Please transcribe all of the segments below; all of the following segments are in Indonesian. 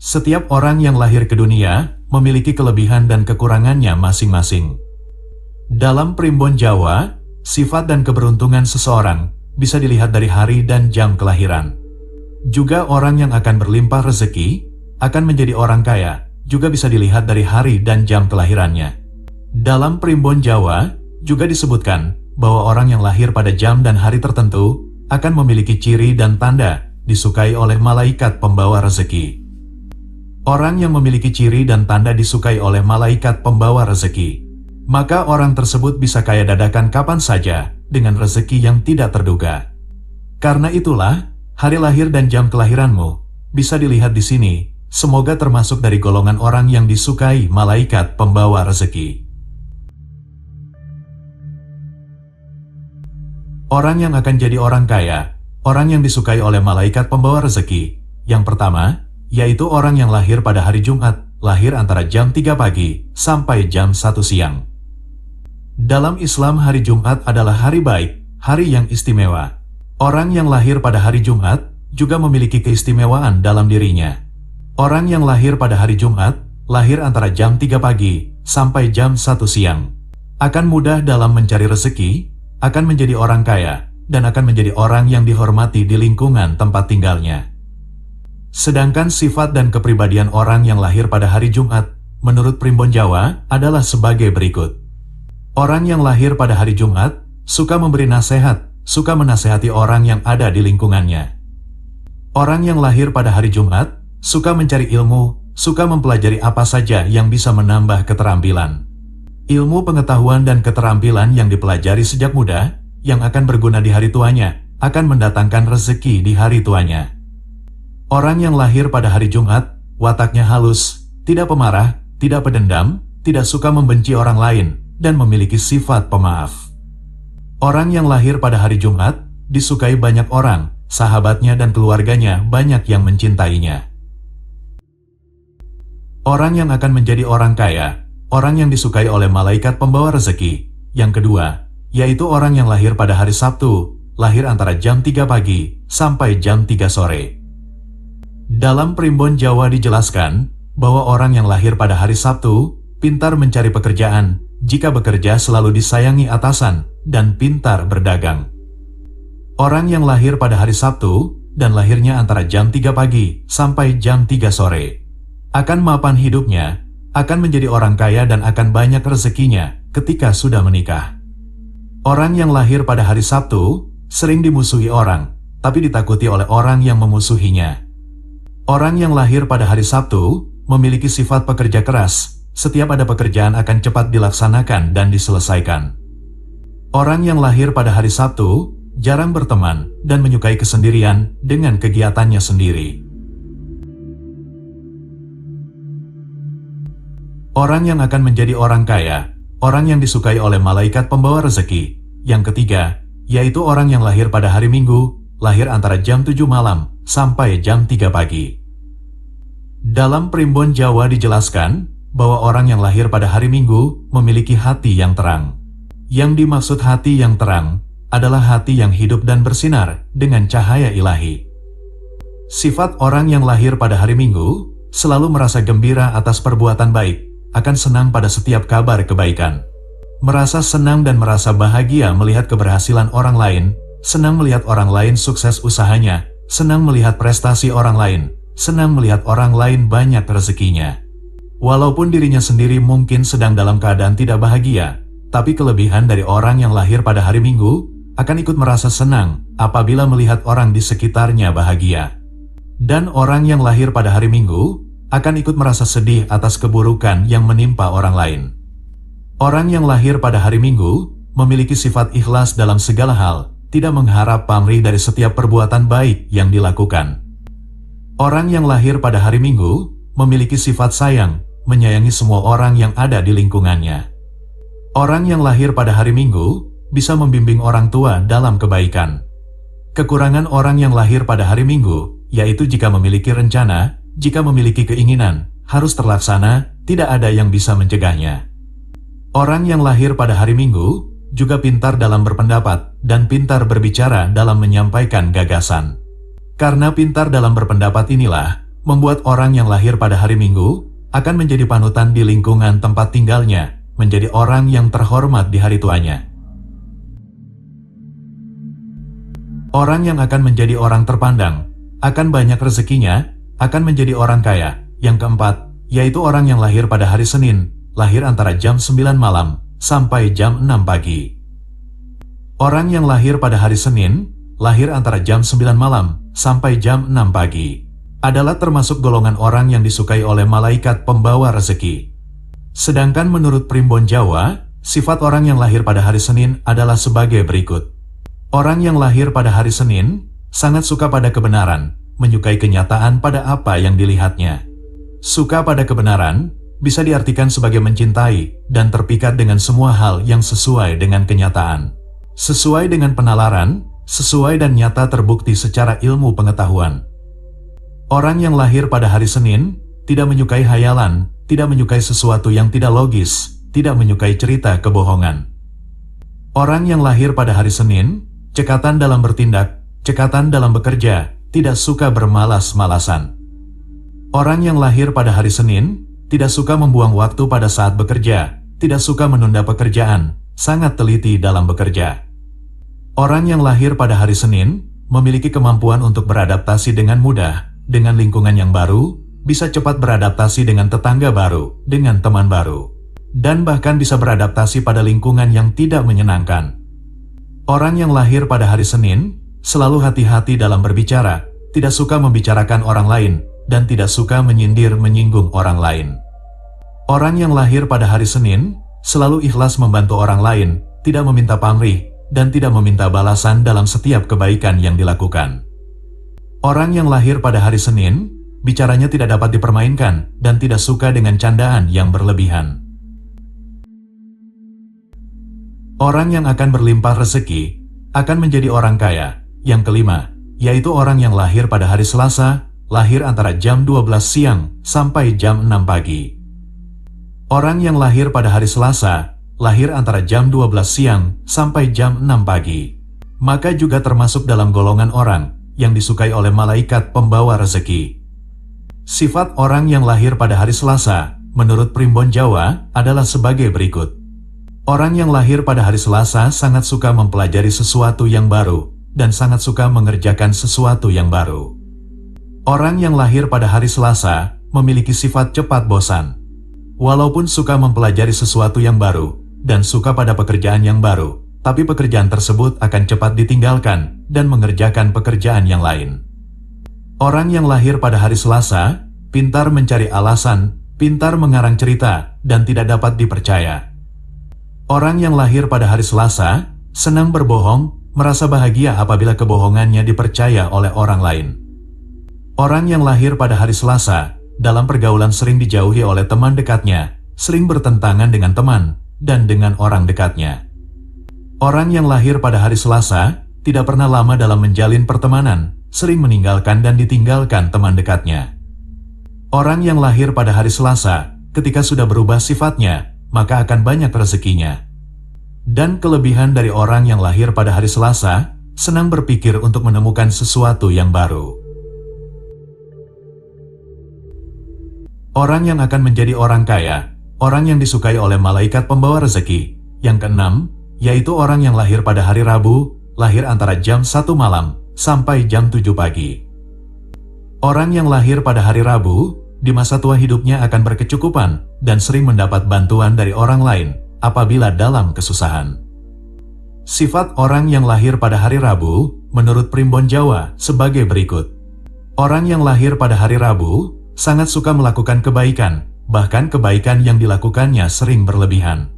Setiap orang yang lahir ke dunia memiliki kelebihan dan kekurangannya masing-masing. Dalam primbon Jawa, sifat dan keberuntungan seseorang bisa dilihat dari hari dan jam kelahiran. Juga orang yang akan berlimpah rezeki akan menjadi orang kaya, juga bisa dilihat dari hari dan jam kelahirannya. Dalam primbon Jawa juga disebutkan bahwa orang yang lahir pada jam dan hari tertentu akan memiliki ciri dan tanda disukai oleh malaikat pembawa rezeki. Orang yang memiliki ciri dan tanda disukai oleh malaikat pembawa rezeki, maka orang tersebut bisa kaya dadakan kapan saja dengan rezeki yang tidak terduga. Karena itulah, hari lahir dan jam kelahiranmu bisa dilihat di sini. Semoga termasuk dari golongan orang yang disukai malaikat pembawa rezeki. Orang yang akan jadi orang kaya, orang yang disukai oleh malaikat pembawa rezeki. Yang pertama, yaitu orang yang lahir pada hari Jumat, lahir antara jam 3 pagi sampai jam 1 siang. Dalam Islam, hari Jumat adalah hari baik, hari yang istimewa. Orang yang lahir pada hari Jumat juga memiliki keistimewaan dalam dirinya. Orang yang lahir pada hari Jumat, lahir antara jam 3 pagi sampai jam 1 siang, akan mudah dalam mencari rezeki, akan menjadi orang kaya, dan akan menjadi orang yang dihormati di lingkungan tempat tinggalnya. Sedangkan sifat dan kepribadian orang yang lahir pada hari Jumat, menurut primbon Jawa, adalah sebagai berikut. Orang yang lahir pada hari Jumat, suka memberi nasihat, suka menasehati orang yang ada di lingkungannya. Orang yang lahir pada hari Jumat, suka mencari ilmu, suka mempelajari apa saja yang bisa menambah keterampilan. Ilmu pengetahuan dan keterampilan yang dipelajari sejak muda, yang akan berguna di hari tuanya, akan mendatangkan rezeki di hari tuanya. Orang yang lahir pada hari Jumat, wataknya halus, tidak pemarah, tidak pedendam, tidak suka membenci orang lain, dan memiliki sifat pemaaf. Orang yang lahir pada hari Jumat, disukai banyak orang, sahabatnya dan keluarganya banyak yang mencintainya. Orang yang akan menjadi orang kaya, orang yang disukai oleh malaikat pembawa rezeki. Yang kedua, yaitu orang yang lahir pada hari Sabtu, lahir antara jam 3 pagi sampai jam 3 sore. Dalam primbon Jawa dijelaskan bahwa orang yang lahir pada hari Sabtu pintar mencari pekerjaan, jika bekerja selalu disayangi atasan, dan pintar berdagang. Orang yang lahir pada hari Sabtu dan lahirnya antara jam 3 pagi sampai jam 3 sore akan mapan hidupnya, akan menjadi orang kaya dan akan banyak rezekinya ketika sudah menikah. Orang yang lahir pada hari Sabtu sering dimusuhi orang, tapi ditakuti oleh orang yang memusuhinya. Orang yang lahir pada hari Sabtu memiliki sifat pekerja keras, setiap ada pekerjaan akan cepat dilaksanakan dan diselesaikan. Orang yang lahir pada hari Sabtu jarang berteman dan menyukai kesendirian dengan kegiatannya sendiri. Orang yang akan menjadi orang kaya, orang yang disukai oleh malaikat pembawa rezeki. Yang ketiga, yaitu orang yang lahir pada hari Minggu, lahir antara jam 7 malam sampai jam 3 pagi. Dalam primbon Jawa dijelaskan bahwa orang yang lahir pada hari Minggu memiliki hati yang terang. Yang dimaksud hati yang terang adalah hati yang hidup dan bersinar dengan cahaya ilahi. Sifat orang yang lahir pada hari Minggu selalu merasa gembira atas perbuatan baik, akan senang pada setiap kabar kebaikan. Merasa senang dan merasa bahagia melihat keberhasilan orang lain, senang melihat orang lain sukses usahanya, senang melihat prestasi orang lain, senang melihat orang lain banyak rezekinya. Walaupun dirinya sendiri mungkin sedang dalam keadaan tidak bahagia, tapi kelebihan dari orang yang lahir pada hari Minggu akan ikut merasa senang apabila melihat orang di sekitarnya bahagia. Dan orang yang lahir pada hari Minggu akan ikut merasa sedih atas keburukan yang menimpa orang lain. Orang yang lahir pada hari Minggu memiliki sifat ikhlas dalam segala hal, tidak mengharap pamrih dari setiap perbuatan baik yang dilakukan. Orang yang lahir pada hari Minggu memiliki sifat sayang, menyayangi semua orang yang ada di lingkungannya. Orang yang lahir pada hari Minggu bisa membimbing orang tua dalam kebaikan. Kekurangan orang yang lahir pada hari Minggu, yaitu jika memiliki rencana, jika memiliki keinginan, harus terlaksana, tidak ada yang bisa mencegahnya. Orang yang lahir pada hari Minggu juga pintar dalam berpendapat dan pintar berbicara dalam menyampaikan gagasan. Karena pintar dalam berpendapat inilah, membuat orang yang lahir pada hari Minggu akan menjadi panutan di lingkungan tempat tinggalnya, menjadi orang yang terhormat di hari tuanya. Orang yang akan menjadi orang terpandang, akan banyak rezekinya, akan menjadi orang kaya. Yang keempat, yaitu orang yang lahir pada hari Senin, lahir antara jam 9 malam sampai jam 6 pagi. Orang yang lahir pada hari Senin, lahir antara jam 9 malam sampai jam 6 pagi, adalah termasuk golongan orang yang disukai oleh malaikat pembawa rezeki. Sedangkan menurut primbon Jawa, sifat orang yang lahir pada hari Senin adalah sebagai berikut. Orang yang lahir pada hari Senin sangat suka pada kebenaran, menyukai kenyataan pada apa yang dilihatnya. Suka pada kebenaran bisa diartikan sebagai mencintai dan terpikat dengan semua hal yang sesuai dengan kenyataan. Sesuai dengan penalaran, sesuai dan nyata terbukti secara ilmu pengetahuan. Orang yang lahir pada hari Senin tidak menyukai hayalan, tidak menyukai sesuatu yang tidak logis, tidak menyukai cerita kebohongan. Orang yang lahir pada hari Senin, cekatan dalam bertindak, cekatan dalam bekerja, tidak suka bermalas-malasan. Orang yang lahir pada hari Senin tidak suka membuang waktu pada saat bekerja, tidak suka menunda pekerjaan, sangat teliti dalam bekerja. Orang yang lahir pada hari Senin memiliki kemampuan untuk beradaptasi dengan mudah, dengan lingkungan yang baru, bisa cepat beradaptasi dengan tetangga baru, dengan teman baru, dan bahkan bisa beradaptasi pada lingkungan yang tidak menyenangkan. Orang yang lahir pada hari Senin selalu hati-hati dalam berbicara, tidak suka membicarakan orang lain, dan tidak suka menyindir-menyinggung orang lain. Orang yang lahir pada hari Senin selalu ikhlas membantu orang lain, tidak meminta pamrih, dan tidak meminta balasan dalam setiap kebaikan yang dilakukan. Orang yang lahir pada hari Senin, bicaranya tidak dapat dipermainkan, dan tidak suka dengan candaan yang berlebihan. Orang yang akan berlimpah rezeki, akan menjadi orang kaya. Yang kelima, yaitu orang yang lahir pada hari Selasa, lahir antara jam 12 siang sampai jam 6 pagi. Orang yang lahir pada hari Selasa, lahir antara jam 12 siang sampai jam 6 pagi, maka juga termasuk dalam golongan orang yang disukai oleh malaikat pembawa rezeki. Sifat orang yang lahir pada hari Selasa, menurut primbon Jawa, adalah sebagai berikut. Orang yang lahir pada hari Selasa sangat suka mempelajari sesuatu yang baru, dan sangat suka mengerjakan sesuatu yang baru. Orang yang lahir pada hari Selasa memiliki sifat cepat bosan. Walaupun suka mempelajari sesuatu yang baru, dan suka pada pekerjaan yang baru, tapi pekerjaan tersebut akan cepat ditinggalkan dan mengerjakan pekerjaan yang lain. Orang yang lahir pada hari Selasa pintar mencari alasan, pintar mengarang cerita, dan tidak dapat dipercaya. Orang yang lahir pada hari Selasa senang berbohong, merasa bahagia apabila kebohongannya dipercaya oleh orang lain. Orang yang lahir pada hari Selasa dalam pergaulan sering dijauhi oleh teman dekatnya, sering bertentangan dengan teman dan dengan orang dekatnya. Orang yang lahir pada hari Selasa tidak pernah lama dalam menjalin pertemanan, sering meninggalkan dan ditinggalkan teman dekatnya. Orang yang lahir pada hari Selasa ketika sudah berubah sifatnya, maka akan banyak rezekinya. Dan kelebihan dari orang yang lahir pada hari Selasa, senang berpikir untuk menemukan sesuatu yang baru. Orang yang akan menjadi orang kaya, orang yang disukai oleh malaikat pembawa rezeki. Yang keenam, yaitu orang yang lahir pada hari Rabu, lahir antara jam 1 malam sampai jam 7 pagi. Orang yang lahir pada hari Rabu, di masa tua hidupnya akan berkecukupan dan sering mendapat bantuan dari orang lain apabila dalam kesusahan. Sifat orang yang lahir pada hari Rabu, menurut primbon Jawa, sebagai berikut. Orang yang lahir pada hari Rabu sangat suka melakukan kebaikan, bahkan kebaikan yang dilakukannya sering berlebihan.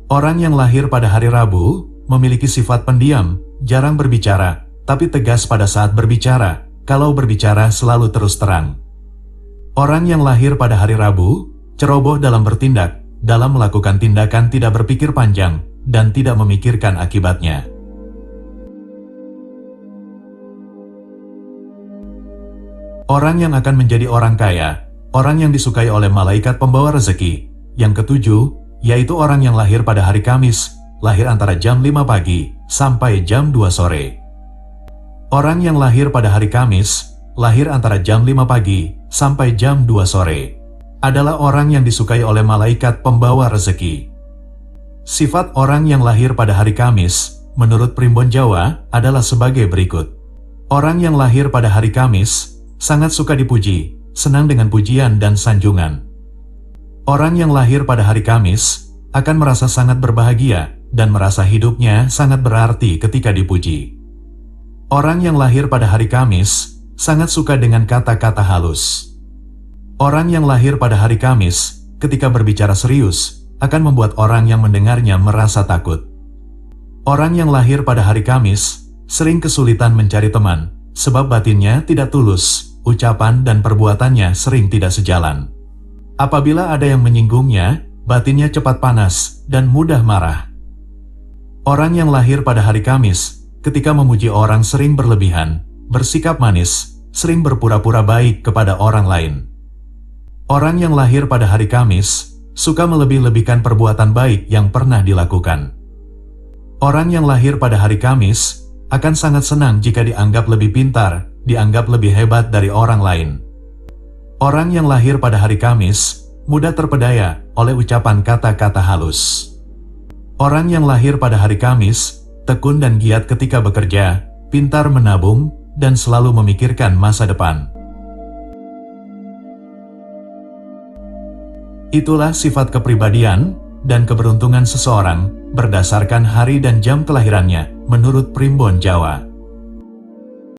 Orang yang lahir pada hari Rabu memiliki sifat pendiam, jarang berbicara, tapi tegas pada saat berbicara, kalau berbicara selalu terus terang. Orang yang lahir pada hari Rabu ceroboh dalam bertindak, dalam melakukan tindakan tidak berpikir panjang, dan tidak memikirkan akibatnya. Orang yang akan menjadi orang kaya, orang yang disukai oleh malaikat pembawa rezeki. Yang ketujuh, yaitu orang yang lahir pada hari Kamis, lahir antara jam 5 pagi sampai jam 2 sore. Orang yang lahir pada hari Kamis, lahir antara jam 5 pagi sampai jam 2 sore, adalah orang yang disukai oleh malaikat pembawa rezeki. Sifat orang yang lahir pada hari Kamis, menurut Primbon Jawa, adalah sebagai berikut. Orang yang lahir pada hari Kamis, sangat suka dipuji, senang dengan pujian dan sanjungan. Orang yang lahir pada hari Kamis, akan merasa sangat berbahagia, dan merasa hidupnya sangat berarti ketika dipuji. Orang yang lahir pada hari Kamis, sangat suka dengan kata-kata halus. Orang yang lahir pada hari Kamis, ketika berbicara serius, akan membuat orang yang mendengarnya merasa takut. Orang yang lahir pada hari Kamis, sering kesulitan mencari teman, sebab batinnya tidak tulus, ucapan dan perbuatannya sering tidak sejalan. Apabila ada yang menyinggungnya, batinnya cepat panas dan mudah marah. Orang yang lahir pada hari Kamis, ketika memuji orang sering berlebihan, bersikap manis, sering berpura-pura baik kepada orang lain. Orang yang lahir pada hari Kamis, suka melebih-lebihkan perbuatan baik yang pernah dilakukan. Orang yang lahir pada hari Kamis, akan sangat senang jika dianggap lebih pintar, dianggap lebih hebat dari orang lain. Orang yang lahir pada hari Kamis, mudah terpedaya oleh ucapan kata-kata halus. Orang yang lahir pada hari Kamis, tekun dan giat ketika bekerja, pintar menabung, dan selalu memikirkan masa depan. Itulah sifat kepribadian dan keberuntungan seseorang berdasarkan hari dan jam kelahirannya menurut Primbon Jawa.